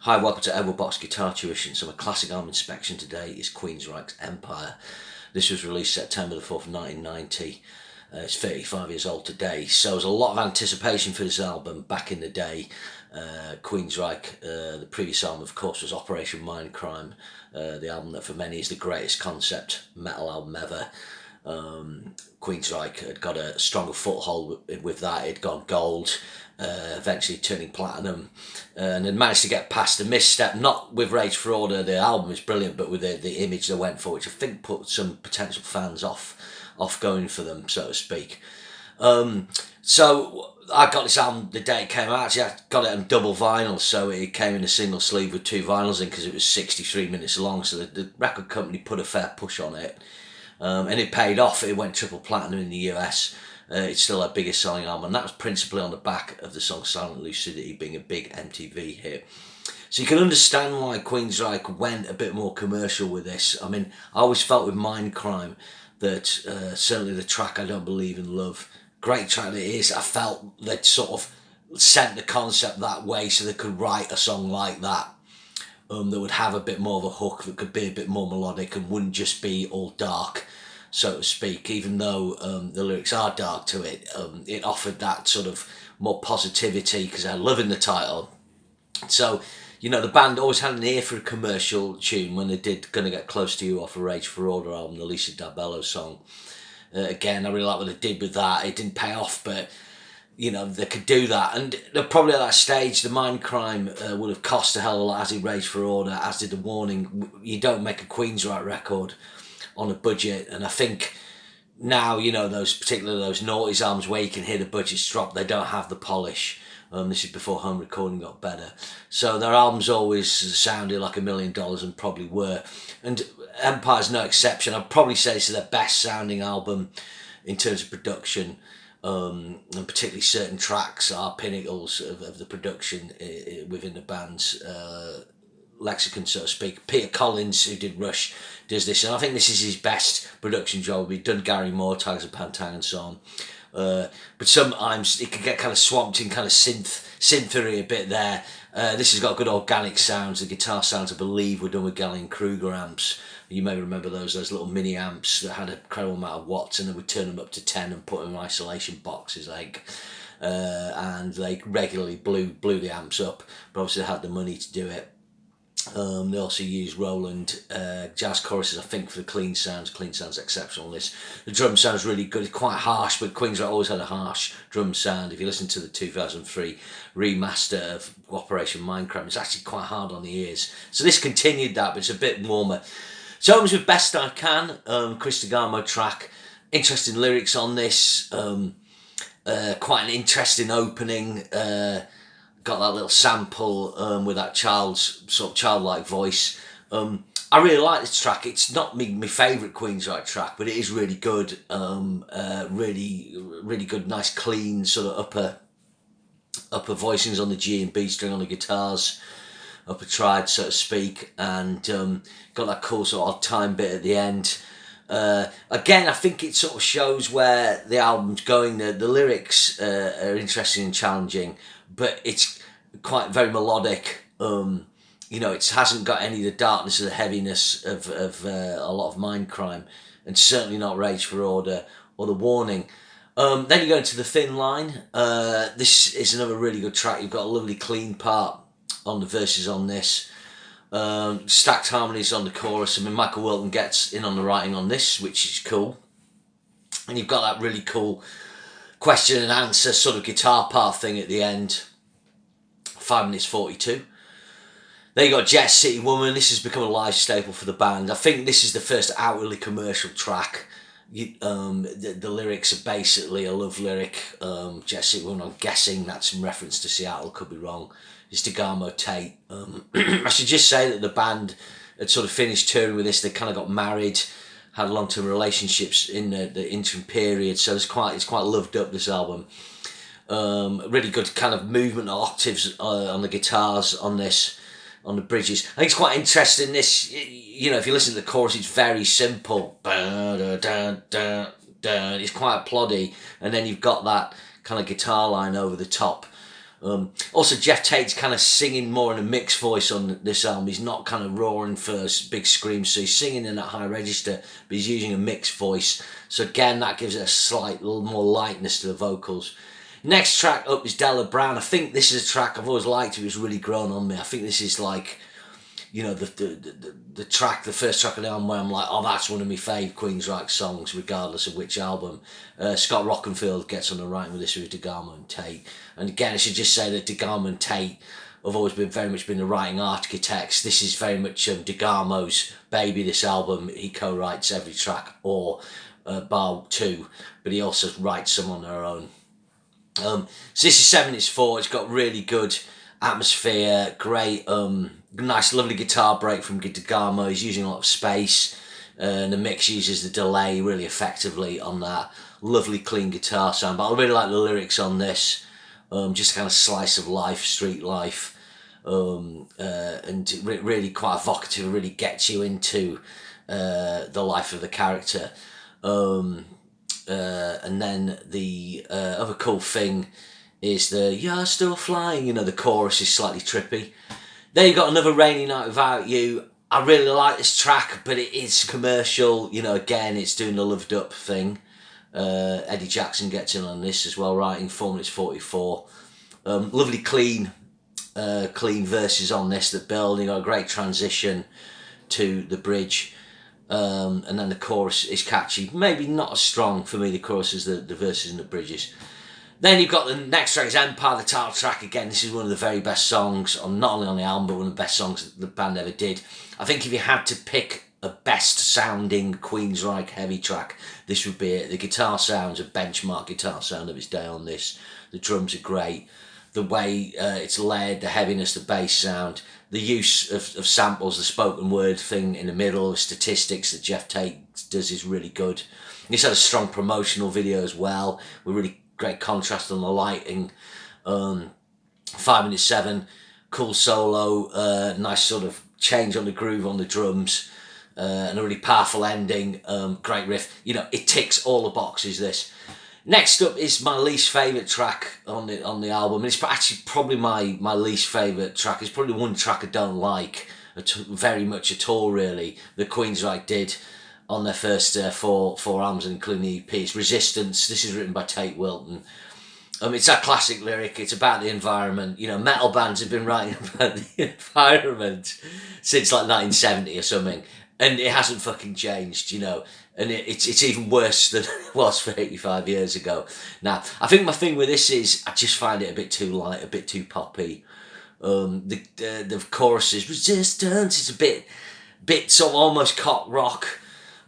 Hi, welcome to Edward Box Guitar Tuition. So my classic album inspection today is Queensryche's Empire. This was released September the 4th, 1990. It's 35 years old today. So there's a lot of anticipation for this album back in the day. Queensryche, the previous album of course was Operation Mindcrime, the album that for many is the greatest concept metal album ever. Queensryche had got a stronger foothold with that. It'd gone gold, eventually turning platinum, and had managed to get past the misstep, not with Rage for Order. The album is brilliant, but with the image they went for, which I think put some potential fans off going for them, so to speak. So I got this album the day it came out. Actually, I got it on double vinyl, so it came in a single sleeve with two vinyls in because it was 63 minutes long. So the record company put a fair push on it, and it paid off. It went triple platinum in the US. It's still our biggest selling album, and that was principally on the back of the song Silent Lucidity being a big MTV hit. So you can understand why Queensryche went a bit more commercial with this. I mean, I always felt with Mindcrime that certainly the track I Don't Believe in Love, great track it is, I felt they'd sort of sent the concept that way so they could write a song like that. That would have a bit more of a hook, that could be a bit more melodic and wouldn't just be all dark, so to speak. Even though the lyrics are dark to it, it offered that sort of more positivity because I love in the title. So, the band always had an ear for a commercial tune when they did Gonna Get Close to You off a Rage for Order album, the Lisa Dabello song. Again, I really like what they did with that. It didn't pay off, but they could do that. And they're probably at that stage, the Mindcrime would have cost a hell of a lot, as did Rage for Order, as did The Warning. You don't make a Queensryche record on a budget, and I think now, those noughties albums where you can hear the budgets drop, they don't have the polish. This is before home recording got better. So their albums always sounded like $1 million and probably were. And Empire's no exception. I'd probably say this is their best sounding album in terms of production. And particularly certain tracks are pinnacles of the production within the band's lexicon, so to speak. Peter Collins, who did Rush, does this, and I think this is his best production job. We've done Gary Moore, Tigers of Pantang and so on. But sometimes it can get kind of swamped in kind of synthery a bit there. This has got good organic sounds. The guitar sounds, I believe, were done with Gallien Kruger amps. You may remember those little mini amps that had an incredible amount of watts, and then we'd turn them up to 10 and put them in isolation boxes, and they regularly blew the amps up, but obviously they had the money to do it. They also use Roland jazz choruses, I think, for the clean sounds. Clean sounds exceptional on this. The drum sounds really good. It's quite harsh, but Queensryche always had a harsh drum sound. If you listen to the 2003 remaster of Operation Mindcrime, it's actually quite hard on the ears. So this continued that, but it's a bit warmer. So it was with Best I Can, Chris DeGarmo track. Interesting lyrics on this. Quite an interesting opening. Got that little sample with that childlike voice. I really like this track. It's not my favourite Queensryche track, but it is really good. Really good, nice, clean sort of upper voicings on the G and B string on the guitars, upper triad, so to speak, and got that cool sort of odd time bit at the end. Again, I think it sort of shows where the album's going. The lyrics are interesting and challenging, but it's quite very melodic. It hasn't got any of the darkness or the heaviness of a lot of Mindcrime, and certainly not Rage for Order or The Warning. Then you go into The Thin Line. This is another really good track. You've got a lovely clean part on the verses on this. Stacked harmonies on the chorus. I mean, Michael Wilton gets in on the writing on this, which is cool. And you've got that really cool question and answer sort of guitar part thing at the end. 5 minutes 42. Then you got Jet City Woman. This has become a live staple for the band. I think this is the first outwardly commercial track. The lyrics are basically a love lyric. Jet City Woman, I'm guessing that's in reference to Seattle, could be wrong. It's DeGarmo Tate. I should just say that the band had sort of finished touring with this. They kind of got married, had long-term relationships in the interim period, so it's quite loved up, this album. Really good kind of movement octaves on the guitars on this, on the bridges. I think it's quite interesting, this, if you listen to the chorus, it's very simple. It's quite ploddy, and then you've got that kind of guitar line over the top. Also, Jeff Tate's kind of singing more in a mixed voice on this album. He's not kind of roaring first, big screams, so he's singing in that high register, but he's using a mixed voice. So again, that gives it a slight little more lightness to the vocals. Next track up is Della Brown. I think this is a track I've always liked. It was really grown on me. I think this is like, you know, the track, the first track of the album where I'm like, oh, that's one of my fave Queensryche songs, regardless of which album. Scott Rockenfield gets on the writing with this with DeGarmo and Tate. And again, I should just say that DeGarmo and Tate have always been very much been the writing architects. This is very much DeGarmo's baby, this album. He co-writes every track, or bar two, but he also writes some on their own. So this is 7 It's 4. It's got really good atmosphere, great, nice, lovely guitar break from DeGarmo. He's using a lot of space, and the mix uses the delay really effectively on that. Lovely, clean guitar sound. But I really like the lyrics on this. Just kind of slice of life, street life, and really quite evocative. Really gets you into the life of the character. And then the other cool thing is the "You're Still Flying," you know, the chorus is slightly trippy. Then you've got Another Rainy Night Without You. I really like this track, but it is commercial. You know, again, it's doing the loved up thing. Eddie Jackson gets in on this as well, writing 4 minutes 44. Lovely clean verses on this that build. You got a great transition to the bridge. And then the chorus is catchy. Maybe not as strong for me, the chorus, as the verses and the bridges. Then you've got the next track is Empire, the title track. Again, this is one of the very best songs, not only on the album, but one of the best songs that the band ever did. I think if you had to pick a best sounding Queensryche heavy track, this would be it. The guitar sound's a benchmark guitar sound of its day on this. The drums are great. The way it's layered, the heaviness, the bass sound, the use of samples, the spoken word thing in the middle, statistics that Jeff Tate does is really good. He's had a strong promotional video as well, with really great contrast on the lighting. 5 minutes 7, cool solo, nice sort of change on the groove on the drums, and a really powerful ending, great riff. You know, it ticks all the boxes, this. Next up is my least favourite track on the album. And it's actually probably my least favourite track. It's probably one track I don't like very much at all, really, that Queensryche did on their first four albums, including the EP. It's Resistance. This is written by Tate Wilton. It's that classic lyric. It's about the environment. You know, metal bands have been writing about the environment since like 1970 or something, and it hasn't fucking changed, you know. And it's even worse than it was for 85 years ago. Now, I think my thing with this is I just find it a bit too light, a bit too poppy. The chorus is Resistance. It's a bit sort of almost cock rock.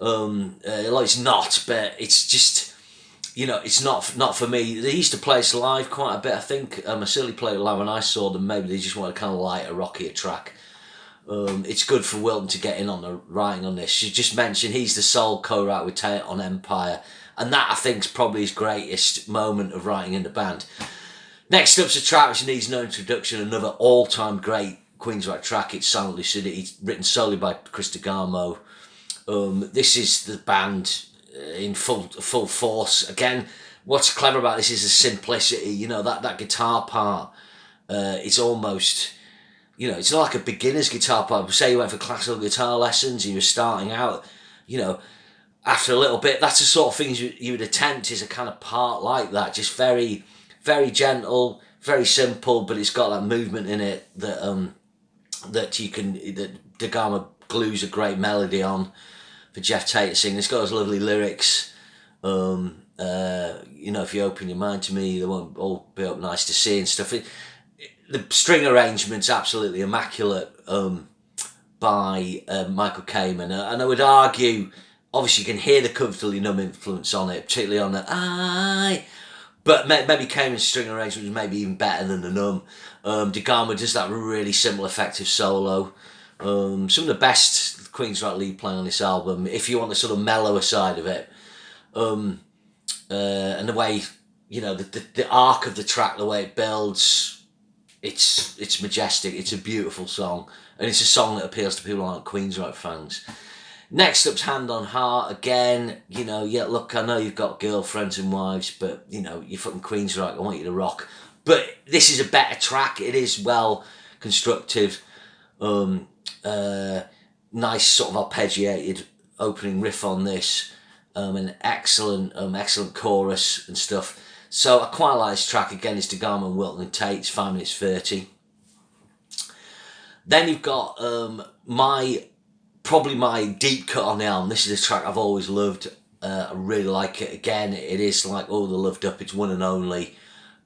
Well, it's not, but it's just, you know, it's not for me. They used to play us live quite a bit, I think. I certainly played it live when I saw them. Maybe they just want to kind of lighter, rockier track. It's good for Wilton to get in on the writing on this. She just mentioned he's the sole co-writer with Tate on Empire, and that I think is probably his greatest moment of writing in the band. Next up's a track which needs no introduction, another all-time great Queensryche track. It's Silent Lucidity, written solely by Chris DeGarmo. This is the band in full force. Again, what's clever about this is the simplicity. You know, that guitar part, it's almost, you know, it's not like a beginner's guitar part. Say you went for classical guitar lessons and you were starting out, you know, after a little bit, that's the sort of things you would attempt, is a kind of part like that. Just very, very gentle, very simple, but it's got that movement in it that that DeGarmo glues a great melody on for Jeff Tate to sing. It's got those lovely lyrics. You know, if you open your mind to me, they won't all be up nice to see and stuff. The string arrangement's absolutely immaculate by Michael Kamen, and I would argue, obviously you can hear the Comfortably Numb influence on it, particularly on the I, but maybe Kamen's string arrangement was maybe even better than the Numb. DeGarmo does that really simple, effective solo. Some of the best Queensryche lead playing on this album, if you want the sort of mellower side of it, and the way, you know, the arc of the track, the way it builds. It's majestic. It's a beautiful song, and it's a song that appeals to people who aren't Queensryche fans. Next up's Hand on Heart. Again, you know, yeah, look, I know you've got girlfriends and wives, but, you know, you're fucking Queensryche. I want you to rock. But this is a better track. It is well constructed, nice sort of arpeggiated opening riff on this, an excellent chorus and stuff. So I quite like this track. Again, it's DeGarmo, Wilton and Tate. It's 5 minutes 30. Then you've got probably my deep cut on the album. This is a track I've always loved. I really like it. Again, it is like All the Loved Up. It's One and Only.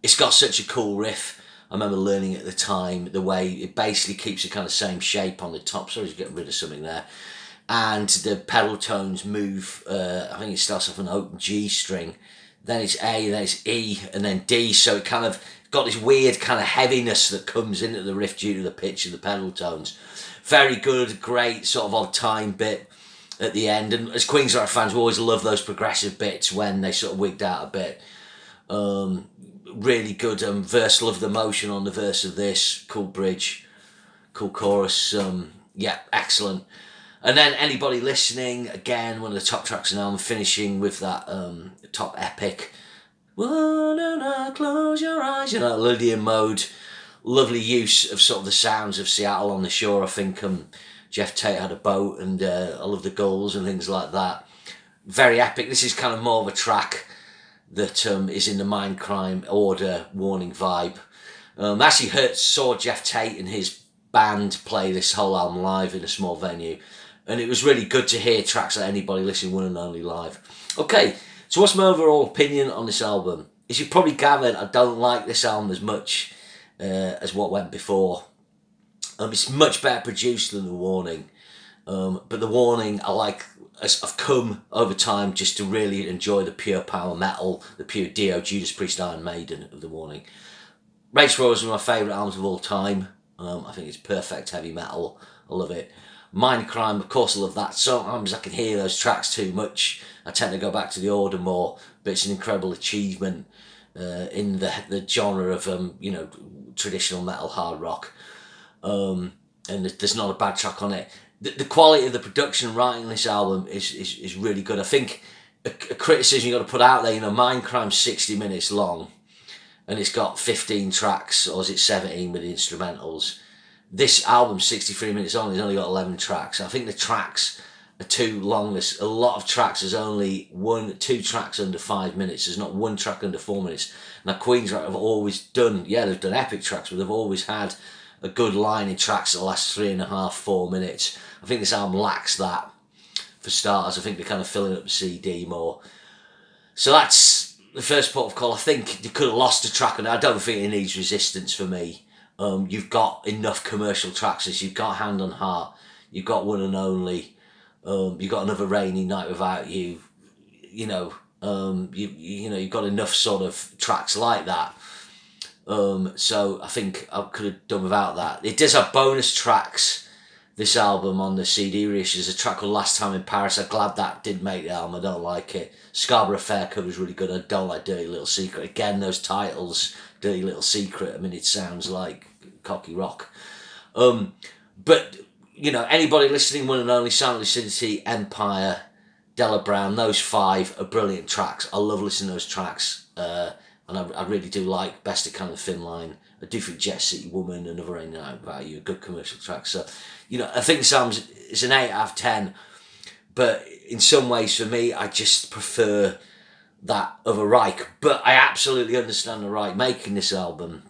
It's got such a cool riff. I remember learning it at the time, the way it basically keeps the kind of same shape on the top. Sorry to get rid of something there. And the pedal tones move, I think it starts off an open G string, then it's A, then it's E, and then D. So it kind of got this weird kind of heaviness that comes into the riff due to the pitch of the pedal tones. Very good, great sort of odd time bit at the end. And as Queensryche fans, we always love those progressive bits when they sort of wigged out a bit. Really good verse, love the motion on the verse of this. Cool bridge, cool chorus. Yeah, excellent. And then Anybody Listening, again, one of the top tracks on the album, finishing with that top epic. Wanna close your eyes, you know, Lydian mode. Lovely use of sort of the sounds of Seattle on the shore. I think Jeff Tate had a boat, and I love the gulls and things like that. Very epic. This is kind of more of a track that is in the Mindcrime Order Warning vibe. Actually saw Jeff Tate and his band play this whole album live in a small venue, and it was really good to hear tracks like Anybody Listening, One and Only live. Okay, so what's my overall opinion on this album? As you probably gathered, I don't like this album as much as what went before. It's much better produced than The Warning, but The Warning I like. I've come over time just to really enjoy the pure power metal, the pure Dio, Judas Priest, Iron Maiden of The Warning. Rage Roar is one of my favourite albums of all time. I think it's perfect heavy metal. I love it. Mindcrime, of course I love that. Sometimes I can hear those tracks too much. I tend to go back to the order more, but it's an incredible achievement in the genre of traditional metal hard rock. And there's not a bad track on it. The quality of the production and writing on this album is really good. I think a criticism you got to put out there, Mindcrime's 60 minutes long, and it's got 15 tracks, or is it 17 with the instrumentals? This album's 63 minutes long, it's only got 11 tracks. I think the tracks are too long. There's a lot of tracks. There's only 2 tracks under 5 minutes. There's not one track under 4 minutes. Now Queensryche have always done, they've done epic tracks, but they've always had a good line in tracks that last 3.5, 4 minutes. I think this album lacks that, for starters. I think they're kind of filling up the CD more. So that's the first port of call. I think they could have lost a track on it. I don't think it needs Resistance for me. You've got enough commercial tracks. You've got Hand on Heart. You've got One and Only. You've got Another Rainy Night Without You. You've got enough sort of tracks like that. So I think I could have done without that. It does have bonus tracks, this album, on the CD reissue. There's a track called Last Time in Paris. I'm glad that did make the album. I don't like it. Scarborough Fair cover is really good. I don't like Dirty Little Secret. Again, those titles, Dirty Little Secret, I mean, it sounds like cocky rock. But, Anybody Listening, One and Only, Silent Lucidity, Empire, Della Brown, those 5 are brilliant tracks. I love listening to those tracks. And I really do like Best of Kind of Thin Line. I do think Jet City Woman, Another Rainy Night Without You, a good commercial track. So, I think this album's it's an 8 out of 10. But in some ways, for me, I just prefer that over Reich. But I absolutely understand the Reich making this album,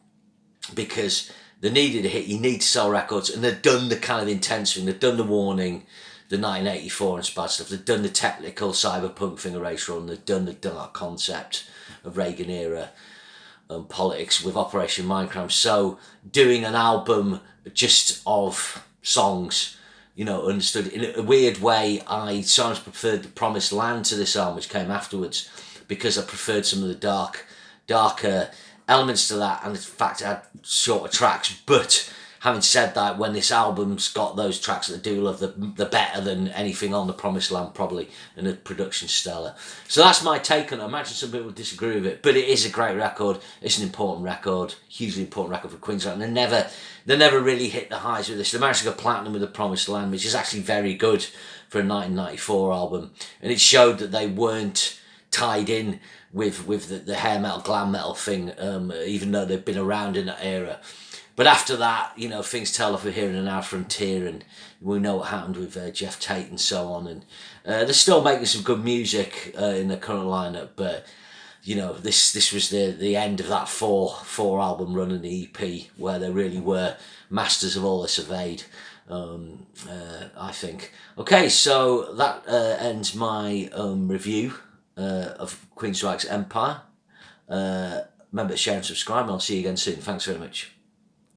because they needed a hit. You need to sell records, and they've done the kind of intense thing. They've done The Warning, the 1984 inspired stuff. They've done the technical cyberpunk thing of Race Run. They've done that concept of Reagan era politics with Operation Mindcrime. So doing an album just of songs, understood in a weird way. I sometimes preferred The Promised Land to this album, which came afterwards, because I preferred some of the darker elements to that, and in fact it had shorter tracks. But having said that, when this album's got those tracks that I do love, the better than anything on The Promised Land probably, and the production's stellar. So that's my take on it. I imagine some people disagree with it, but it is a great record. It's an important record, hugely important record for Queensryche, and they never really hit the highs with this. They managed to go platinum with The Promised Land, which is actually very good for a 1994 album, and it showed that they weren't tied in with the hair metal, glam metal thing, even though they've been around in that era. But after that, you know, things tell off here and now Frontier, and we know what happened with Jeff Tate and so on. And they're still making some good music in the current lineup, but you know, this was the end of that four album run in the EP, where they really were masters of all this evade. I think. Okay, so that ends my review of Queensryche's Empire. Remember to share and subscribe, and I'll see you again soon. Thanks very much.